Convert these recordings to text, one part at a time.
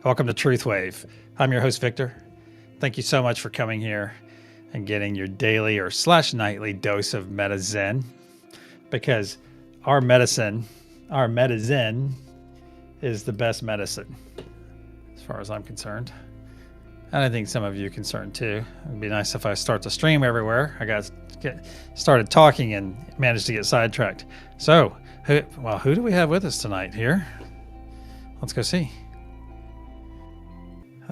Welcome to TruthWave. I'm your host, Victor. Thank you so much for coming here and getting your daily or slash nightly dose of meta zen, because our medicine is the best medicine as far as I'm concerned. And I think some of you are concerned too. It'd be nice if I start to stream everywhere. I got started talking and managed to get sidetracked. So, who do we have with us tonight here? Let's go see.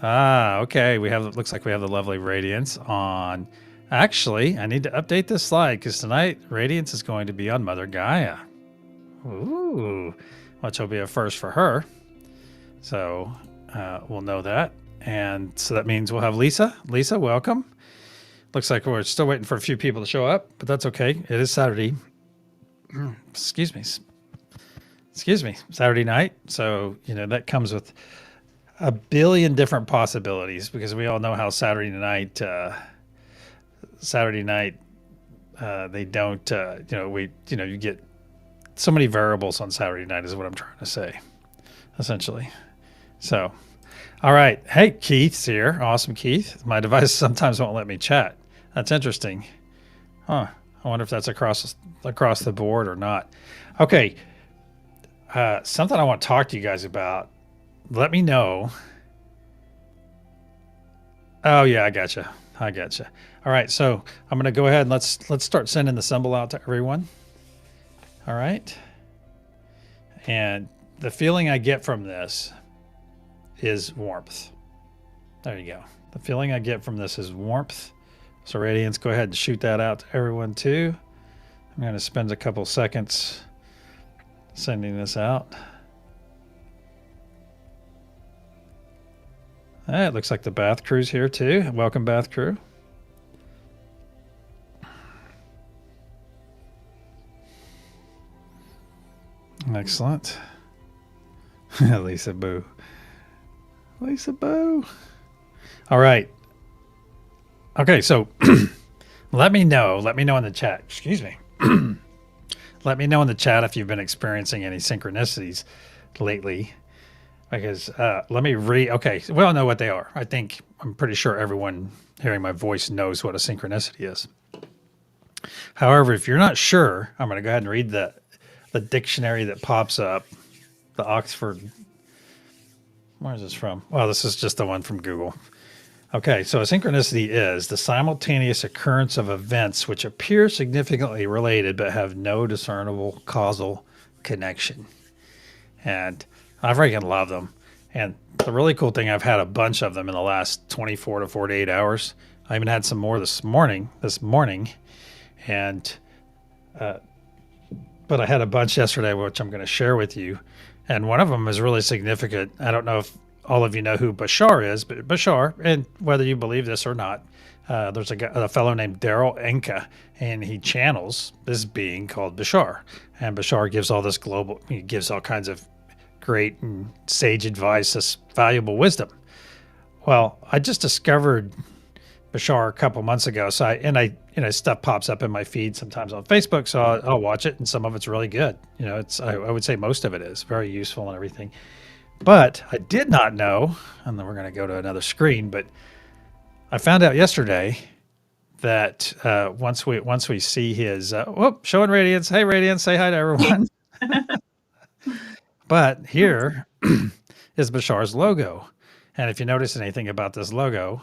Okay. Looks like we have the lovely Radiance on. Actually, I need to update this slide because tonight Radiance is going to be on Mother Gaia. Ooh, which will be a first for her. So we'll know that. And so that means we'll have Lisa. Lisa, welcome. Looks like we're still waiting for a few people to show up, but that's okay. It is Saturday. Excuse me. Saturday night. So, that comes with a billion different possibilities because we all know how Saturday night, they don't, you get so many variables on Saturday night is what I'm trying to say, essentially. So, all right. Hey, Keith's here. Awesome, Keith. My device sometimes won't let me chat. That's interesting. Huh. I wonder if that's across the board or not. Okay. Something I want to talk to you guys about. Let me know. Oh yeah, I gotcha. All right, so I'm gonna go ahead and let's start sending the symbol out to everyone. All right. And the feeling I get from this is warmth. There you go. The feeling I get from this is warmth. So Radiance, go ahead and shoot that out to everyone too. I'm gonna spend a couple seconds sending this out. It looks like the Bath Crew's here too. Welcome, Bath Crew. Excellent. Lisa Boo. All right. Okay, so let me know in the chat. Excuse me. Let me know in the chat if you've been experiencing any synchronicities lately. Because okay, we all know what they are. I'm pretty sure everyone hearing my voice knows what a synchronicity is. However, if you're not sure, I'm going to go ahead and read the dictionary that pops up, the Oxford. Where is this from? Well, this is just the one from Google. Okay, so a synchronicity is the simultaneous occurrence of events which appear significantly related but have no discernible causal connection. And I freaking love them. And the really cool thing, I've had a bunch of them in the last 24 to 48 hours. I even had some more this morning. And, but I had a bunch yesterday, which I'm going to share with you. And one of them is really significant. I don't know if all of you know who Bashar is, but Bashar, and whether you believe this or not, there's a fellow named Daryl Enka, and he channels this being called Bashar. And Bashar gives he gives all kinds of great and sage advice, this valuable wisdom. Well, I just discovered Bashar a couple months ago. So stuff pops up in my feed sometimes on Facebook. So I'll watch it, and some of it's really good. I would say most of it is very useful and everything. But I did not know, and then we're going to go to another screen, but I found out yesterday that once we see his, showing Radiance. Hey, Radiance, say hi to everyone. But here is Bashar's logo. And if you notice anything about this logo,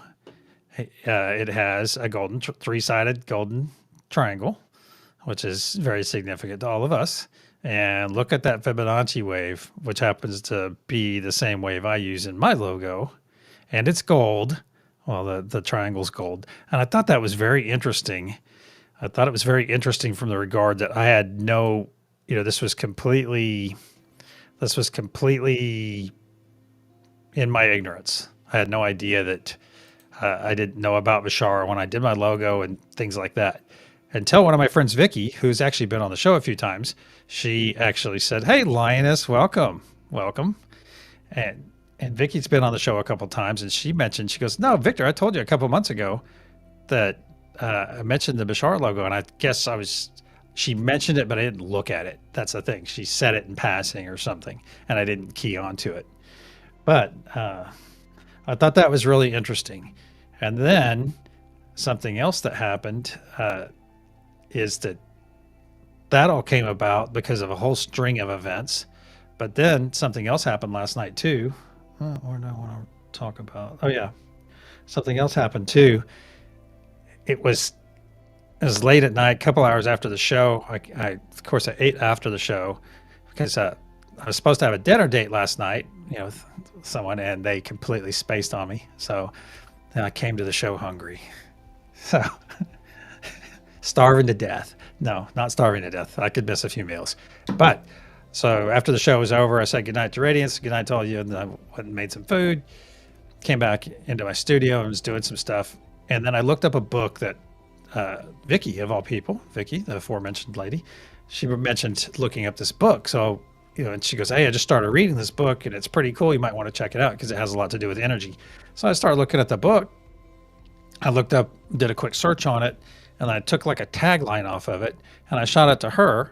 it has a three-sided golden triangle, which is very significant to all of us. And look at that Fibonacci wave, which happens to be the same wave I use in my logo. And it's gold. Well, the triangle's gold. And I thought that was very interesting. I thought it was very interesting from the regard that I had this was completely in my ignorance. I had no idea that I didn't know about Bashar when I did my logo and things like that. Until one of my friends, Vicky, who's actually been on the show a few times, she actually said, "Hey, Lioness, welcome." And Vicky's been on the show a couple times, and she goes, "No, Victor, I told you a couple months ago that I mentioned the Bashar logo, and I guess she mentioned it, but I didn't look at it. That's the thing. She said it in passing or something, and I didn't key onto it." But I thought that was really interesting. And then something else that happened is that all came about because of a whole string of events. But then something else happened last night too. What do I want to talk about? Oh yeah, something else happened too. It was it was late at night, a couple hours after the show. Of course I ate after the show because I was supposed to have a dinner date last night, with someone, and they completely spaced on me. So then I came to the show hungry. So starving to death. No, not starving to death. I could miss a few meals. But so after the show was over, I said goodnight to Radiance, goodnight to all you, and I went and made some food, came back into my studio and was doing some stuff. And then I looked up a book that Vicky, of all people, Vicky, the aforementioned lady, she mentioned looking up this book. So, and she goes, hey, I just started reading this book and it's pretty cool. You might want to check it out because it has a lot to do with energy. So I started looking at the book. I looked up, did a quick search on it, and I took like a tagline off of it and I shot it to her.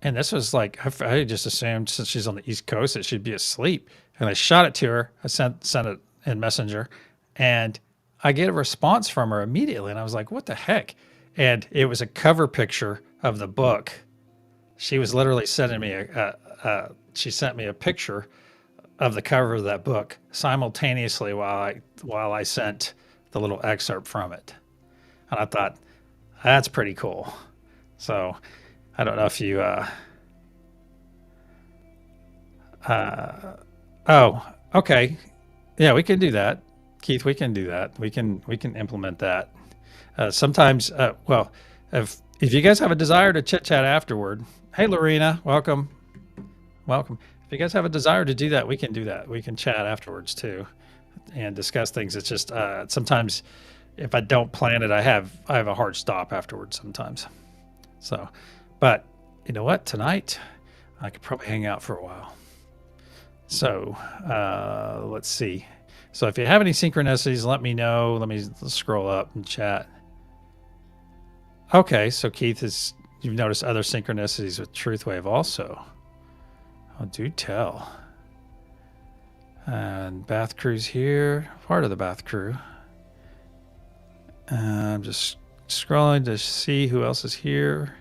And this was like, I just assumed since she's on the East Coast that she'd be asleep. And I shot it to her. I sent it in Messenger, and I get a response from her immediately. And I was like, what the heck? And it was a cover picture of the book. She was literally sending me she sent me a picture of the cover of that book simultaneously while I sent the little excerpt from it. And I thought, that's pretty cool. So I don't know if you, oh, okay. Yeah, we can do that. Keith, we can do that. We can implement that. Sometimes, well, if you guys have a desire to chit chat afterward, hey, Lorena, welcome. Welcome. If you guys have a desire to do that, we can do that. We can chat afterwards too and discuss things. It's just, sometimes if I don't plan it, I have a hard stop afterwards sometimes. So, but you know what? Tonight, I could probably hang out for a while. So, let's see. So if you have any synchronicities, let me know. Let's scroll up and chat. Okay, so Keith, you've noticed other synchronicities with TruthWave also. Oh, do tell. And Bath Crew's here, part of the Bath Crew. I'm just scrolling to see who else is here.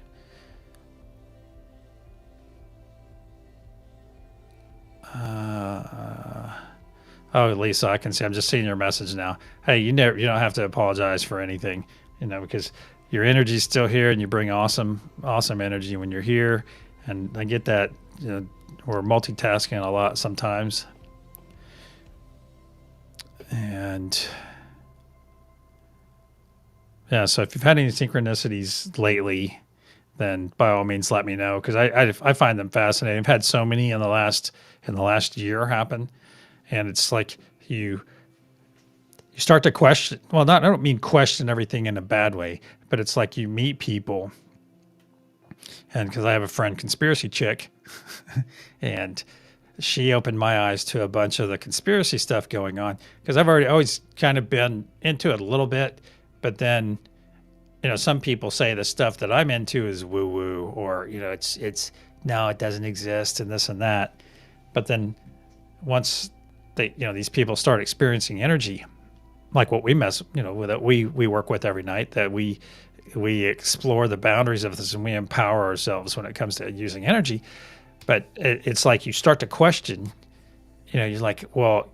Oh, Lisa, I can see. I'm just seeing your message now. Hey, you don't have to apologize for anything, because your energy is still here, and you bring awesome energy when you're here. And I get that. We're multitasking a lot sometimes, and yeah. So if you've had any synchronicities lately, then by all means let me know, because I find them fascinating. I've had so many in the last year happen. And it's like you start to question. Well, I don't mean question everything in a bad way, but it's like you meet people. And because I have a friend, Conspiracy Chick, and she opened my eyes to a bunch of the conspiracy stuff going on. Because I've always kind of been into it a little bit, but then, some people say the stuff that I'm into is woo woo, or it's no, it doesn't exist, and this and that. But then once these people start experiencing energy, like what we that we work with every night, that we explore the boundaries of this and we empower ourselves when it comes to using energy. But it's like you start to question, you're like, well,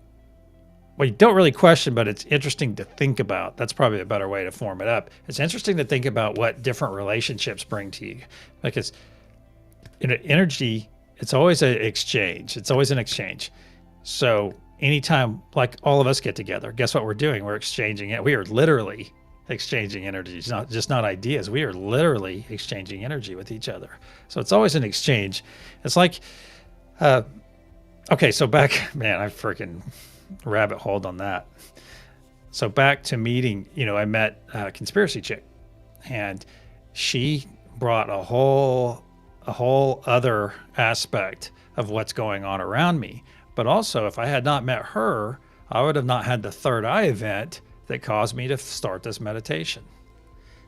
you don't really question, but it's interesting to think about. That's probably a better way to form it up. It's interesting to think about what different relationships bring to you, because energy, it's always an exchange. It's always an exchange. So anytime, like all of us get together, guess what we're doing? We're exchanging it. We are literally exchanging energy. It's not ideas. We are literally exchanging energy with each other. So it's always an exchange. It's like, okay, so back, man, I freaking rabbit holed on that. So back to meeting, I met Conspiracy Chick, and she brought a whole other aspect of what's going on around me. But also, if I had not met her, I would have not had the third eye event that caused me to start this meditation.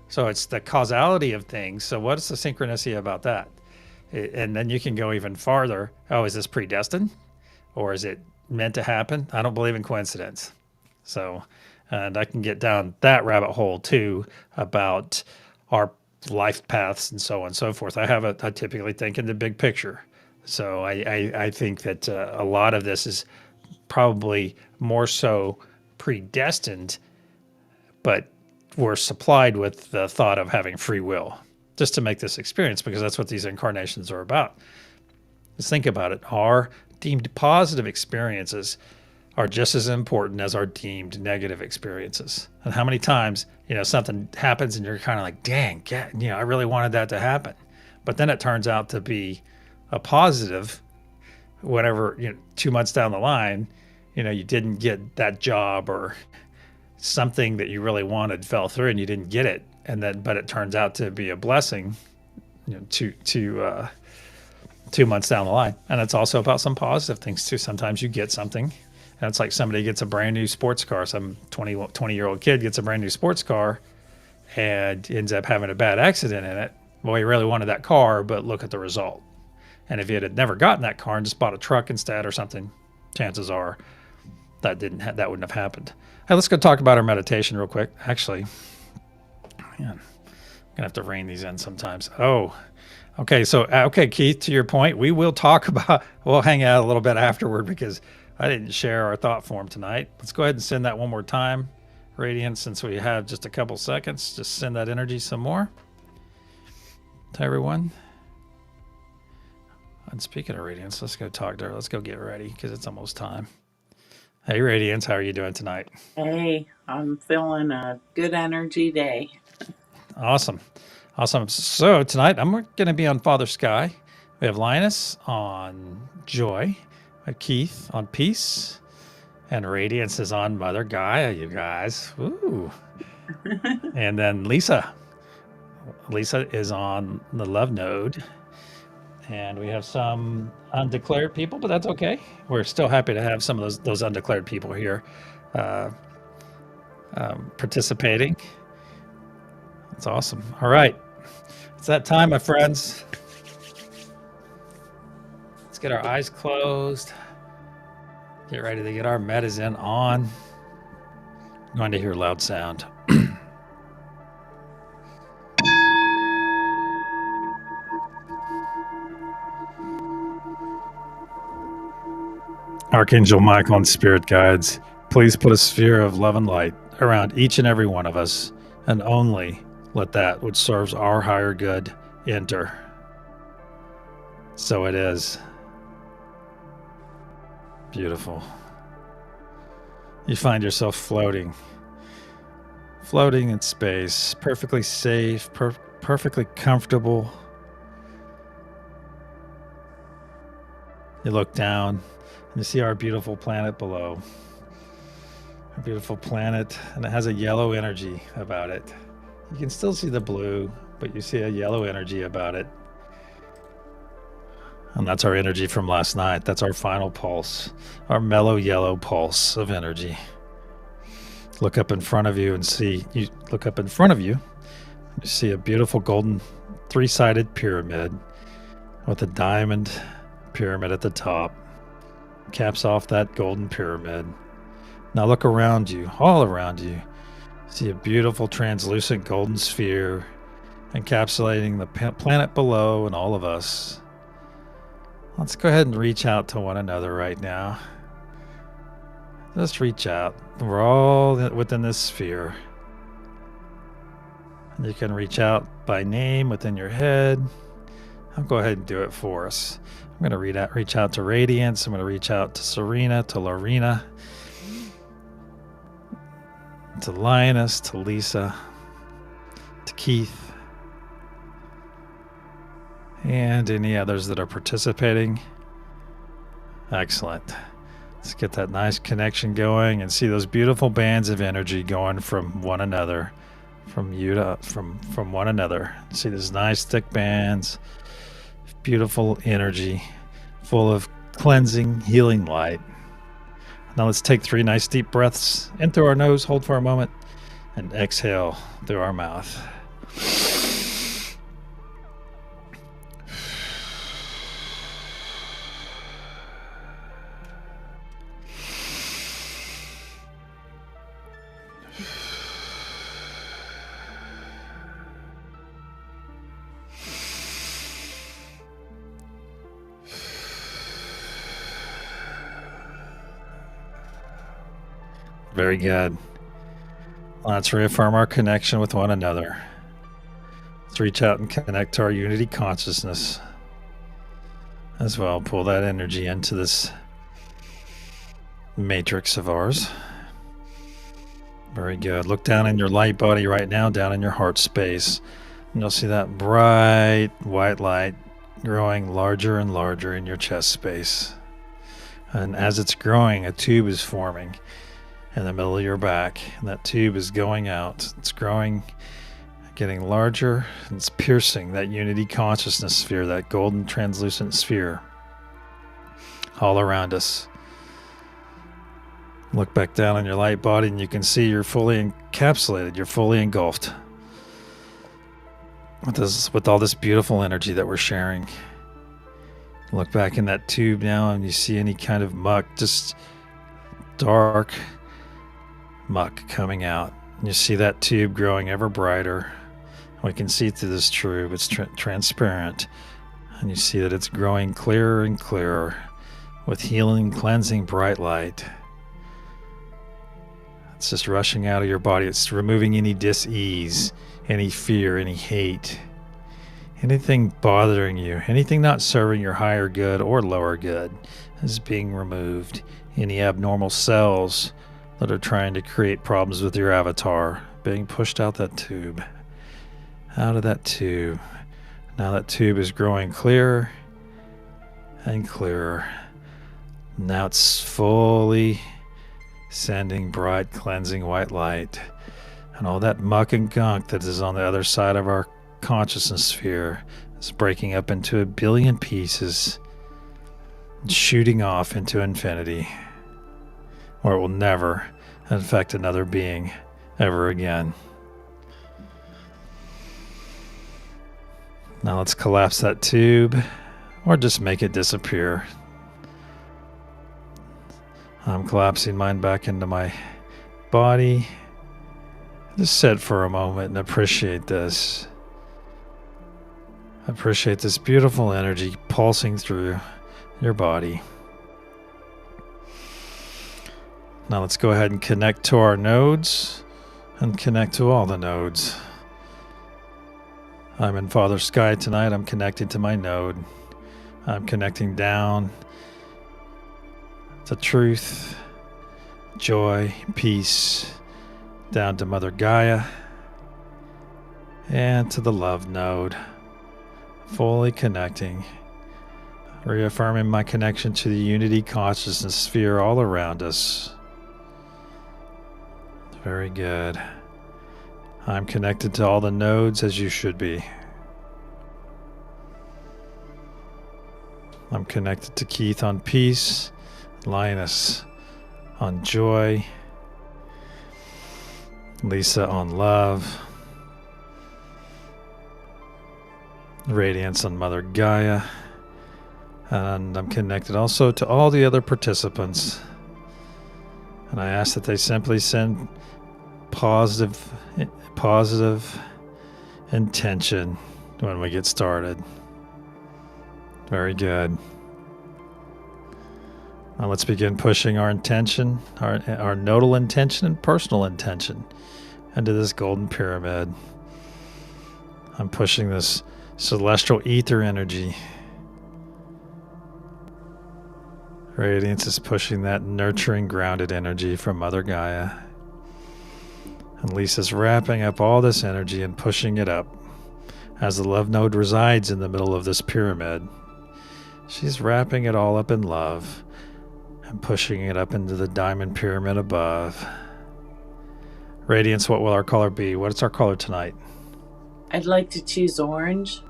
So it's the causality of things. So what is the synchronicity about that? And then you can go even farther. Oh, is this predestined? Or is it meant to happen. I don't believe in coincidence. So, and I can get down that rabbit hole too about our life paths and so on and so forth. I typically think in the big picture. So I think that a lot of this is probably more so predestined, but we're supplied with the thought of having free will just to make this experience, because that's what these incarnations are about. Just think about it. Our deemed positive experiences are just as important as our deemed negative experiences. And how many times, something happens and you're kind of like, dang, I really wanted that to happen. But then it turns out to be a positive whenever, 2 months down the line, you didn't get that job, or something that you really wanted fell through and you didn't get it. But it turns out to be a blessing, 2 months down the line. And it's also about some positive things too. Sometimes you get something, and it's like somebody gets a brand new sports car. Some 20-year-old kid gets a brand new sports car and ends up having a bad accident in it. Well, he really wanted that car, but look at the result. And if he had never gotten that car and just bought a truck instead or something, chances are that that wouldn't have happened. Hey, let's go talk about our meditation real quick. Actually, man, I'm gonna have to rein these in sometimes. Oh, okay. So, Keith, to your point, we'll hang out a little bit afterward, because I didn't share our thought form tonight. Let's go ahead and send that one more time. Radiance, since we have just a couple seconds, just send that energy some more to everyone. And speaking of Radiance, let's go talk to her. Let's go get ready, because it's almost time. Hey, Radiance, how are you doing tonight? Hey, I'm feeling a good energy day. Awesome. So tonight I'm going to be on Father Sky. We have Linus on Joy, Keith on Peace, and Radiance is on Mother Gaia, you guys. Ooh. And then Lisa. Lisa is on the Love Node. And we have some undeclared people, but that's okay. We're still happy to have some of those undeclared people here participating. That's awesome. All right. It's that time, my friends. Let's get our eyes closed. Get ready to get our medicine on. I'm going to hear loud sound. Archangel Michael and Spirit Guides, please put a sphere of love and light around each and every one of us, and only let that which serves our higher good enter. So it is. Beautiful. You find yourself floating in space, perfectly safe, perfectly comfortable. You look down and you see our beautiful planet below. A beautiful planet, and it has a yellow energy about it. You can still see the blue, but you see a yellow energy about it. And that's our energy from last night. That's our final pulse, our mellow yellow pulse of energy. Look up in front of you and see, you see a beautiful golden three-sided pyramid with a diamond pyramid at the top. Caps off that golden pyramid. Now look around you, all around you. See a beautiful translucent golden sphere encapsulating the planet below and all of us. Let's go ahead and reach out to one another right now. Just reach out. We're all within this sphere. And you can reach out by name within your head. I'll go ahead and do it for us. I'm going to reach out to Radiance. I'm going to reach out to Serena, to Lorena, to Linus, to Lisa, to Keith, and any others that are participating. Excellent. Let's get that nice connection going and see those beautiful bands of energy going from one another, from one another. See those nice thick bands, beautiful energy, full of cleansing, healing light. Now let's take 3 nice deep breaths in through our nose, hold for a moment, and exhale through our mouth. Very good. Let's reaffirm our connection with one another. Let's reach out and connect to our unity consciousness as well. Pull that energy into this matrix of ours. Very good. Look down in your light body right now, down in your heart space. And you'll see that bright white light growing larger and larger in your chest space. And as it's growing, a tube is forming in the middle of your back. And that tube is going out. It's growing, getting larger, and it's piercing that unity consciousness sphere, that golden translucent sphere all around us. Look back down on your light body and you can see you're fully encapsulated, you're fully engulfed with all this beautiful energy that we're sharing. Look back in that tube now and you see any kind of muck, just dark muck coming out. And you see that tube growing ever brighter. We can see through this tube, it's transparent. And you see that it's growing clearer and clearer with healing, cleansing, bright light. It's just rushing out of your body. It's removing any dis-ease, any fear, any hate, anything bothering you, anything not serving your higher good or lower good is being removed. Any abnormal cells that are trying to create problems with your avatar being pushed out that tube. Out of that tube. Now that tube is growing clearer and clearer. Now it's fully sending bright, cleansing white light. And all that muck and gunk that is on the other side of our consciousness sphere is breaking up into a billion pieces and shooting off into infinity, where it will never affect another being ever again. Now let's collapse that tube or just make it disappear. I'm collapsing mine back into my body. Just sit for a moment and appreciate this. Appreciate this beautiful energy pulsing through your body. Now let's go ahead and connect to our nodes and connect to all the nodes. I'm in Father Sky tonight. I'm connecting to my node. I'm connecting down to truth, joy, peace, down to Mother Gaia, and to the love node. Fully connecting, reaffirming my connection to the unity consciousness sphere all around us. Very good. I'm connected to all the nodes as you should be. I'm connected to Keith on peace, Linus on joy, Lisa on love, Radiance on Mother Gaia, and I'm connected also to all the other participants. And I ask that they simply send positive intention when we get started. Very good. Now let's begin pushing our intention, our nodal intention and personal intention into this golden pyramid. I'm pushing this celestial ether energy. Radiance is pushing that nurturing, grounded energy from Mother Gaia. And Lisa's wrapping up all this energy and pushing it up. As the love node resides in the middle of this pyramid, she's wrapping it all up in love and pushing it up into the diamond pyramid above. Radiance, what will our color be? What's our color tonight? I'd like to choose orange.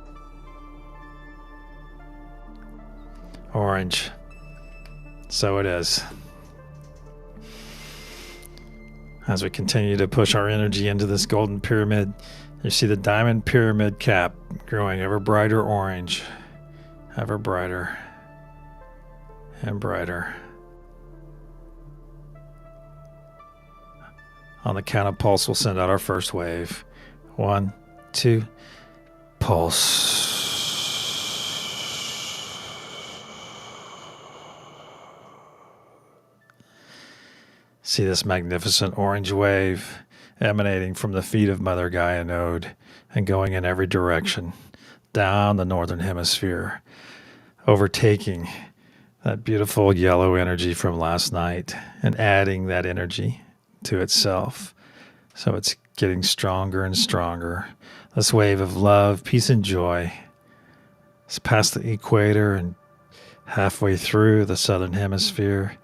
Orange. So it is. As we continue to push our energy into this golden pyramid, you see the diamond pyramid cap growing ever brighter orange, ever brighter and brighter. On the count of pulse, we'll send out our first wave. 1, 2, pulse. See this magnificent orange wave emanating from the feet of Mother Gaia node and going in every direction down the northern hemisphere, overtaking that beautiful yellow energy from last night and adding that energy to itself. So it's getting stronger and stronger. This wave of love, peace, and joy is past the equator and halfway through the southern hemisphere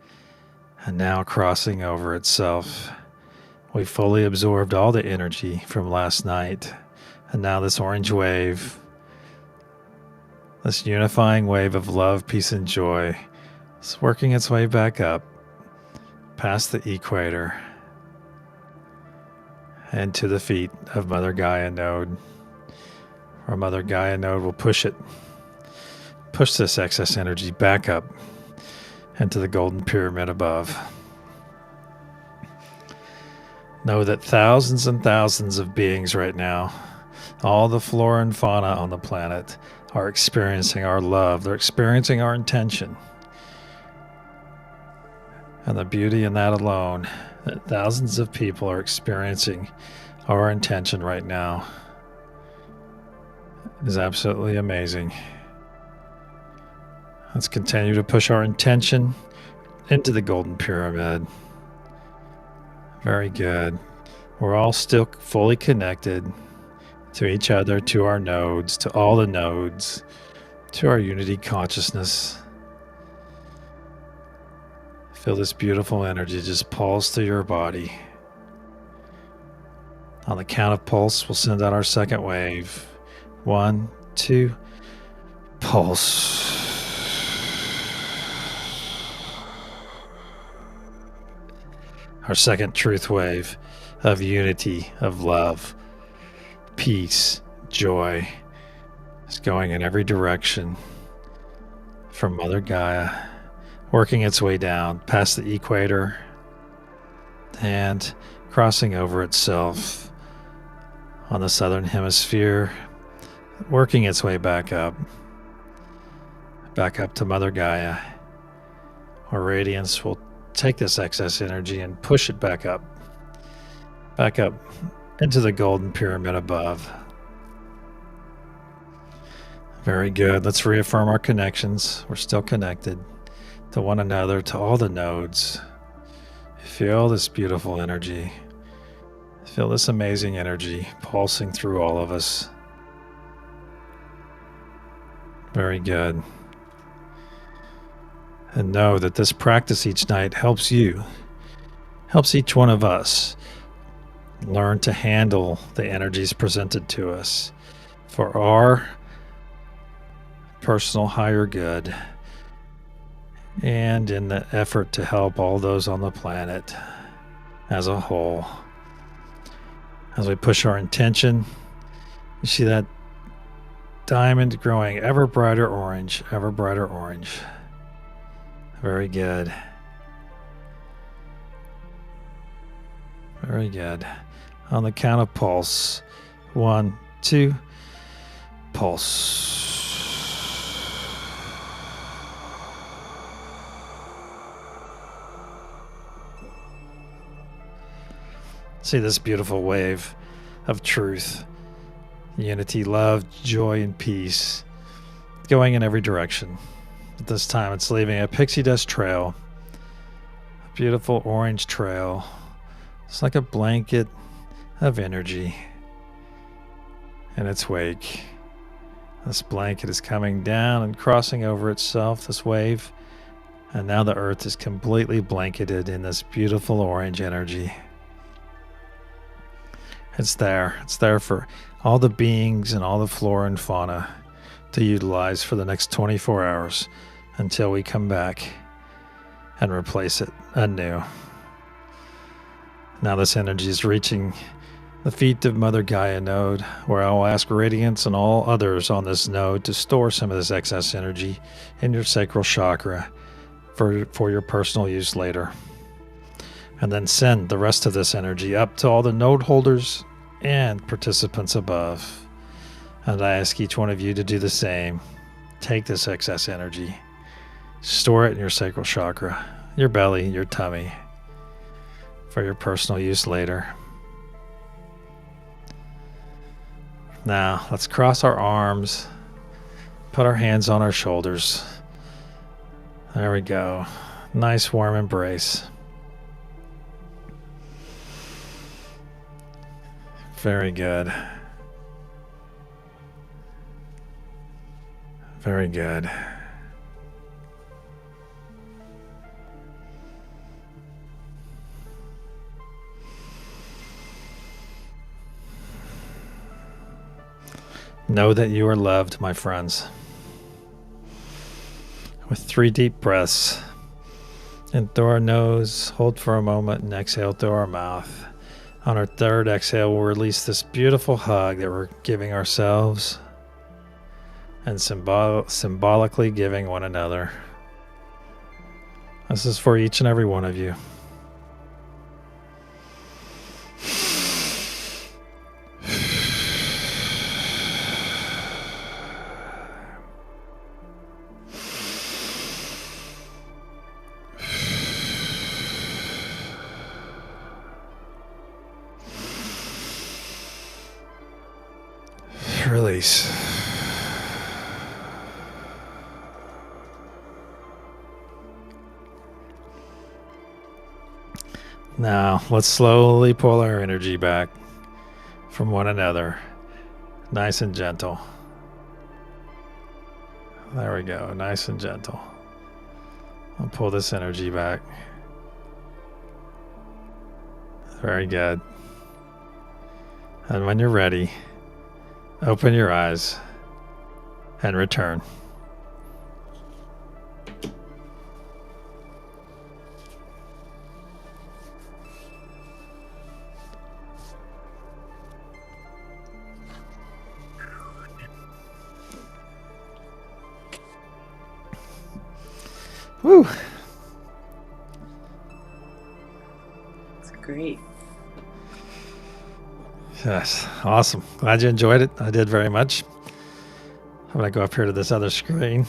and now crossing over itself. We fully absorbed all the energy from last night, and now this orange wave, this unifying wave of love, peace, and joy is working its way back up past the equator and to the feet of Mother Gaia node, where Mother Gaia node will push this excess energy back up into the golden pyramid above. Know that thousands and thousands of beings right now, all the flora and fauna on the planet, are experiencing our love. They're experiencing our intention. And the beauty in that alone, that thousands of people are experiencing our intention right now, is absolutely amazing. Let's continue to push our intention into the golden pyramid. Very good. We're all still fully connected to each other, to our nodes, to all the nodes, to our unity consciousness. Feel this beautiful energy just pulse through your body. On the count of pulse, we'll send out our second wave. 1, 2, pulse. Our second truth wave of unity, of love, peace, joy is going in every direction from Mother Gaia, working its way down past the equator and crossing over itself on the southern hemisphere, working its way back up to Mother Gaia, where radiance will take this excess energy and push it back up into the golden pyramid above. Very good. Let's reaffirm our connections. We're still connected to one another, to all the nodes. Feel this beautiful energy. Feel this amazing energy pulsing through all of us. Very good. And know that this practice each night helps you, helps each one of us learn to handle the energies presented to us for our personal higher good and in the effort to help all those on the planet as a whole. As we push our intention, you see that diamond growing ever brighter orange, ever brighter orange. Very good. Very good. On the count of pulse. 1, 2, pulse. See this beautiful wave of truth, unity, love, joy, and peace going in every direction. At this time, it's leaving a pixie dust trail, a beautiful orange trail. It's like a blanket of energy in its wake. This blanket is coming down and crossing over itself, this wave, and now the earth is completely blanketed in this beautiful orange energy. It's there. It's there for all the beings and all the flora and fauna to utilize for the next 24 hours until we come back and replace it anew. Now this energy is reaching the feet of Mother Gaia node, where I will ask Radiance and all others on this node to store some of this excess energy in your sacral chakra for your personal use later. And then send the rest of this energy up to all the node holders and participants above. And I ask each one of you to do the same. Take this excess energy, store it in your sacral chakra, your belly, your tummy, for your personal use later. Now, let's cross our arms, put our hands on our shoulders. There we go. Nice warm embrace. Very good. Very good. Know that you are loved, my friends. With 3 deep breaths. In through our nose, hold for a moment, and exhale through our mouth. On our 3rd exhale, we'll release this beautiful hug that we're giving ourselves and symbolically giving one another. This is for each and every one of you. Release. Now, let's slowly pull our energy back from one another. Nice and gentle. There we go. Nice and gentle. I'll pull this energy back. Very good. And when you're ready, open your eyes and return. Woo! It's great. Yes, awesome. Glad you enjoyed it. I did very much. I'm going to go up here to this other screen.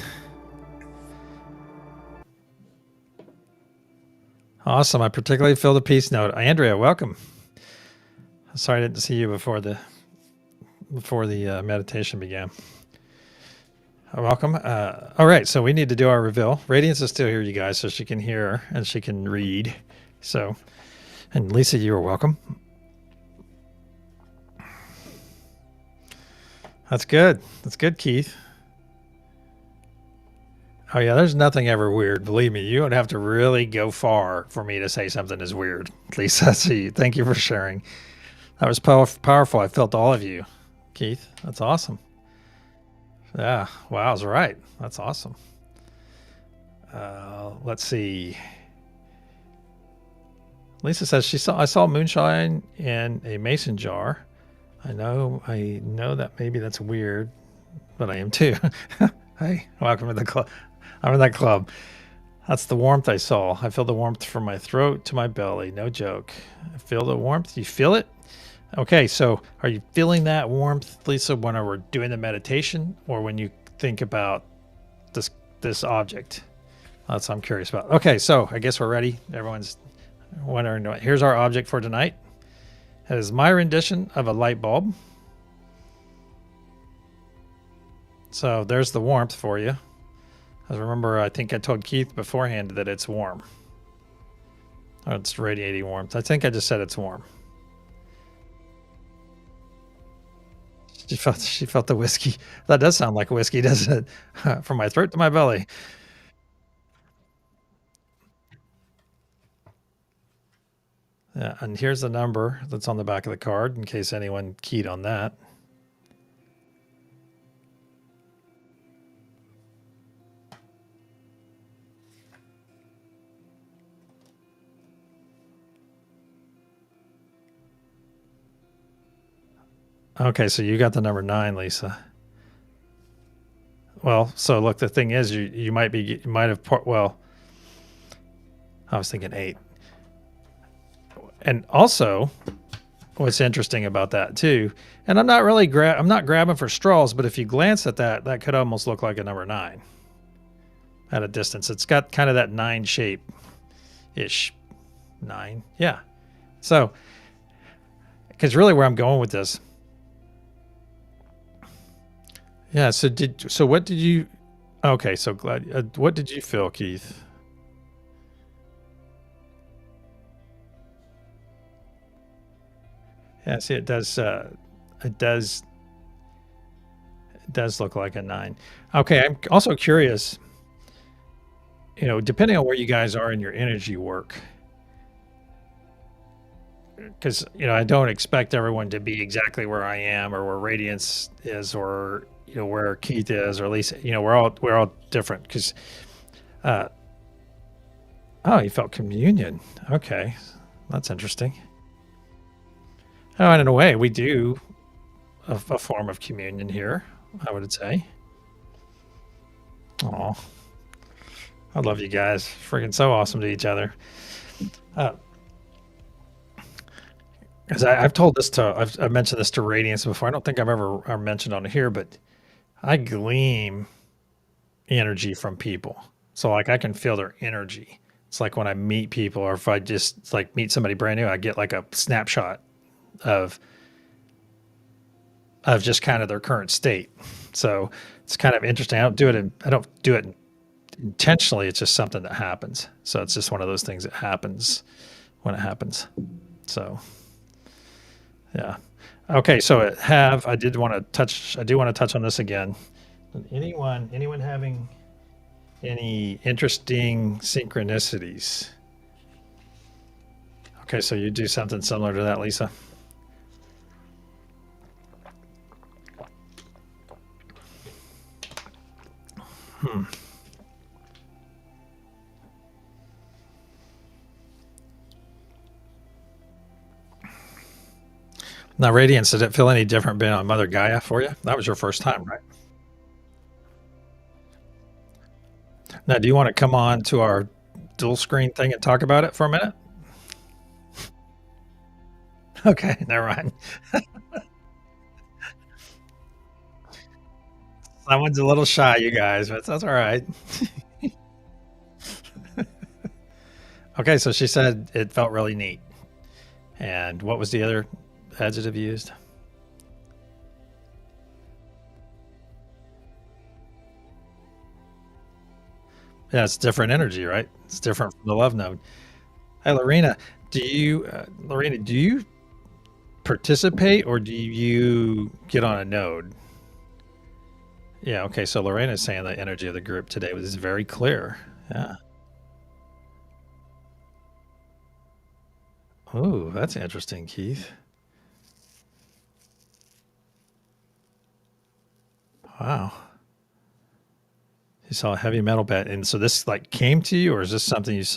Awesome. I particularly feel the peace note. Andrea, welcome. Sorry I didn't see you before the meditation began. Welcome. All right, so we need to do our reveal. Radiance is still here, you guys, so she can hear and she can read. So, and Lisa, you are welcome. That's good. That's good, Keith. Oh yeah, there's nothing ever weird. Believe me, you don't have to really go far for me to say something is weird. Lisa, see, thank you for sharing. That was powerful. I felt all of you, Keith. That's awesome. Yeah, wow, I was right. That's awesome. Let's see. Lisa says I saw moonshine in a mason jar. I know that maybe that's weird, but I am too. Hey, welcome to the club. I'm in that club. That's the warmth I saw. I feel the warmth from my throat to my belly. No joke. I feel the warmth. You feel it? Okay, so are you feeling that warmth, Lisa, when we're doing the meditation or when you think about this object? That's what I'm curious about. Okay, so I guess we're ready. Everyone's wondering. Here's our object for tonight. It is my rendition of a light bulb. So there's the warmth for you. I remember, I think I told Keith beforehand that it's warm. Or it's radiating warmth. I think I just said it's warm. She felt the whiskey. That does sound like whiskey, doesn't it? From my throat to my belly. Yeah, and here's the number that's on the back of the card in case anyone keyed on that. Okay, so you got the number 9, Lisa. Well, so look, the thing is, you might have well, I was thinking 8. And also, what's interesting about that too, and I'm not grabbing for straws, but if you glance at that could almost look like a number 9 at a distance. It's got kind of that 9 shape ish. 9, yeah. So, because really where I'm going with this, yeah. So what did you? Okay, so glad. What did you feel, Keith? Yeah, see, it does, it does look like a 9. Okay, I'm also curious. Depending on where you guys are in your energy work, because I don't expect everyone to be exactly where I am or where Radiance is, or where Keith is, or at least we're all different. Because oh, you felt communion. Okay, that's interesting. Oh, and in a way, we do a form of communion here, I would say. Oh, I love you guys. Freaking so awesome to each other. Uh, Because I've told this to, I've mentioned this to Radiance before. I don't think I've ever mentioned on here, but I gleam energy from people. So like I can feel their energy. It's like when I meet people, or if I just like meet somebody brand new, I get like a snapshot of just kind of their current state. So it's kind of interesting. I don't do it intentionally. It's just something that happens. So it's just one of those things that happens when it happens. So yeah. Okay, so I do want to touch on this again. Anyone having any interesting synchronicities? Okay, so you do something similar to that, Lisa. Now, Radiance, did it feel any different being on Mother Gaia for you? That was your first time, right? Now, do you want to come on to our dual screen thing and talk about it for a minute? Okay, never mind. Someone's a little shy, you guys, but that's all right. Okay, so she said it felt really neat. And what was the other adjective used? Yeah, it's different energy, right? It's different from the love node. Hey, Lorena, do you participate or do you get on a node? Yeah, okay, so Lorena's saying the energy of the group today was very clear. Yeah. Oh, that's interesting, Keith. Wow. You saw a heavy metal bed, and so this like came to you, or is this something you've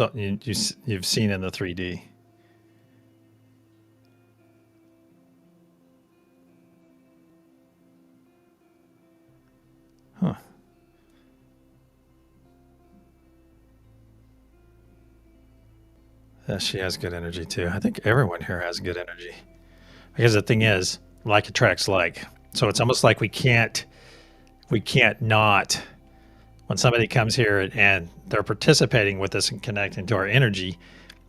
seen in the 3D? Huh. Yeah, she has good energy too. I think everyone here has good energy. Because the thing is, like attracts like. So it's almost like we can't not, when somebody comes here and they're participating with us and connecting to our energy,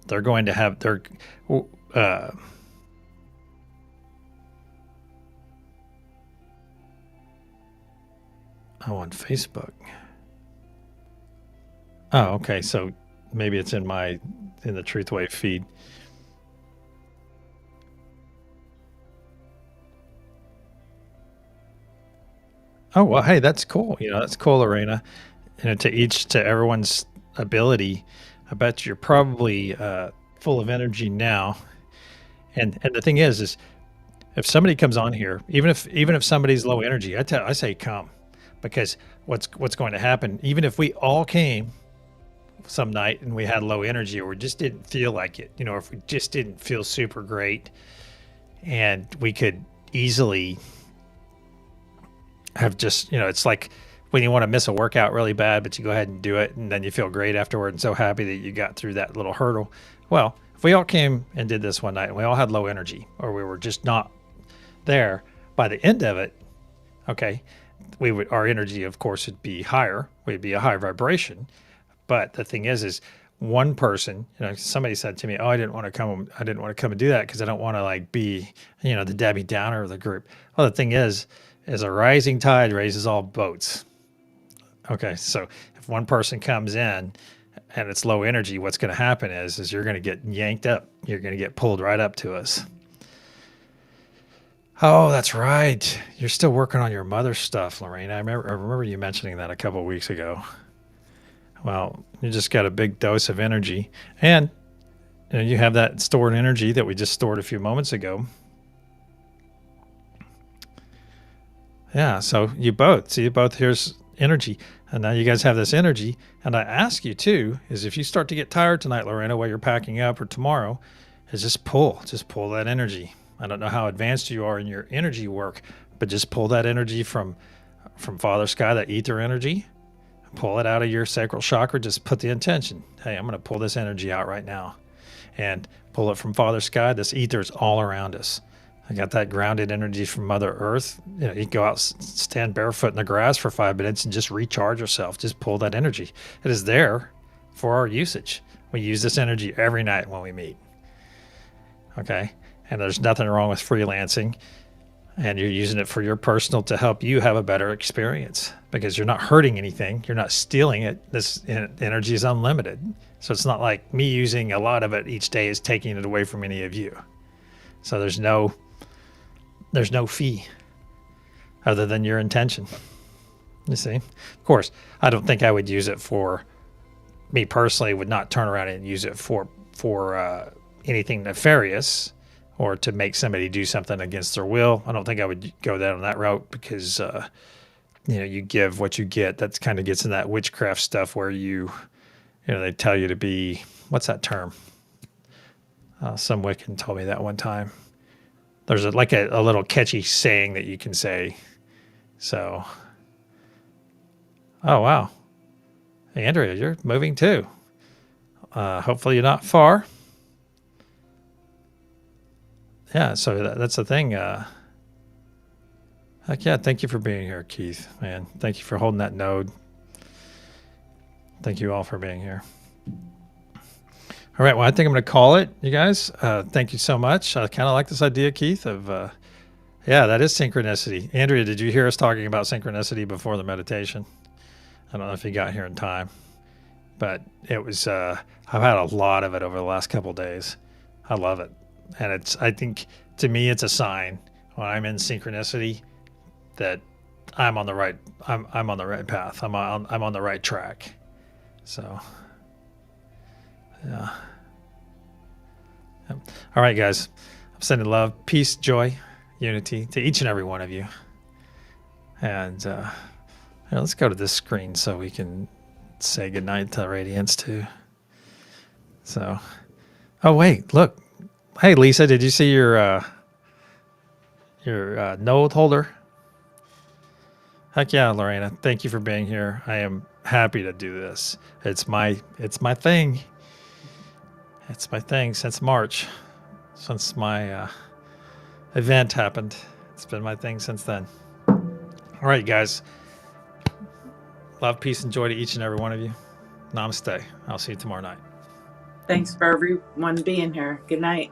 they're going to have their uh, oh, on Facebook. Oh, okay. So maybe it's in the TruthWave feed. Oh well, hey, that's cool. That's cool, Lorena. And to everyone's ability. I bet you're probably full of energy now. And the thing is if somebody comes on here, even if somebody's low energy, I say come, because what's going to happen, even if we all came some night and we had low energy, or we just didn't feel like it, if we just didn't feel super great, and we could easily have just, it's like when you want to miss a workout really bad, but you go ahead and do it, and then you feel great afterward and so happy that you got through that little hurdle. Well, if we all came and did this one night and we all had low energy, or we were just not there, by the end of it, okay, our energy, of course, would be higher. We'd be a higher vibration. But the thing is one person, somebody said to me, "Oh, I didn't want to come and do that because I don't want to like be, the Debbie Downer of the group." Well, the thing is a rising tide raises all boats. Okay, so if one person comes in and it's low energy, what's going to happen is you're going to get yanked up. You're going to get pulled right up to us. Oh, that's right. You're still working on your mother stuff, Lorraine. I remember you mentioning that a couple of weeks ago. Well, you just got a big dose of energy, and you have that stored energy that we just stored a few moments ago. Yeah, so you both here's energy, and now you guys have this energy. And I ask you too, is if you start to get tired tonight, Lorena, while you're packing up, or tomorrow, is just pull that energy. I don't know how advanced you are in your energy work, but just pull that energy from Father Sky, that ether energy. Pull it out of your sacral chakra. Just put the intention. Hey, I'm going to pull this energy out right now, and pull it from Father Sky. This ether is all around us. I got that grounded energy from Mother Earth. You can go out, stand barefoot in the grass for 5 minutes and just recharge yourself. Just pull that energy. It is there for our usage. We use this energy every night when we meet. Okay. And there's nothing wrong with freelancing, and you're using it for your personal to help you have a better experience because you're not hurting anything. You're not stealing it. This energy is unlimited. So it's not like me using a lot of it each day is taking it away from any of you. So there's no fee other than your intention. You see? Of course, I don't think I would use it for me personally, would not turn around and use it for anything nefarious or to make somebody do something against their will. I don't think I would go down that route because, you give what you get. That kind of gets in that witchcraft stuff where they tell you to be, what's that term? Some Wiccan told me that one time. There's a little catchy saying that you can say. So, oh, wow. Hey, Andrea, you're moving too. Hopefully you're not far. Yeah, so that's the thing. Heck yeah, thank you for being here, Keith. Man, thank you for holding that node. Thank you all for being here. All right, well, I think I'm going to call it, you guys. Thank you so much. I kind of like this idea, Keith, of, that is synchronicity. Andrea, did you hear us talking about synchronicity before the meditation? I don't know if you got here in time, but it was, I've had a lot of it over the last couple of days. I love it. And I think to me, it's a sign when I'm in synchronicity that I'm on the right path. I'm on the right track. So, yeah. All right, guys. I'm sending love, peace, joy, unity to each and every one of you. And let's go to this screen so we can say goodnight to Radiance too. So, oh wait, look. Hey, Lisa, did you see your node holder? Heck yeah, Lorena. Thank you for being here. I am happy to do this. It's my thing. It's my thing since March, since my event happened. It's been my thing since then. All right, guys. Love, peace, and joy to each and every one of you. Namaste. I'll see you tomorrow night. Thanks for everyone being here. Good night.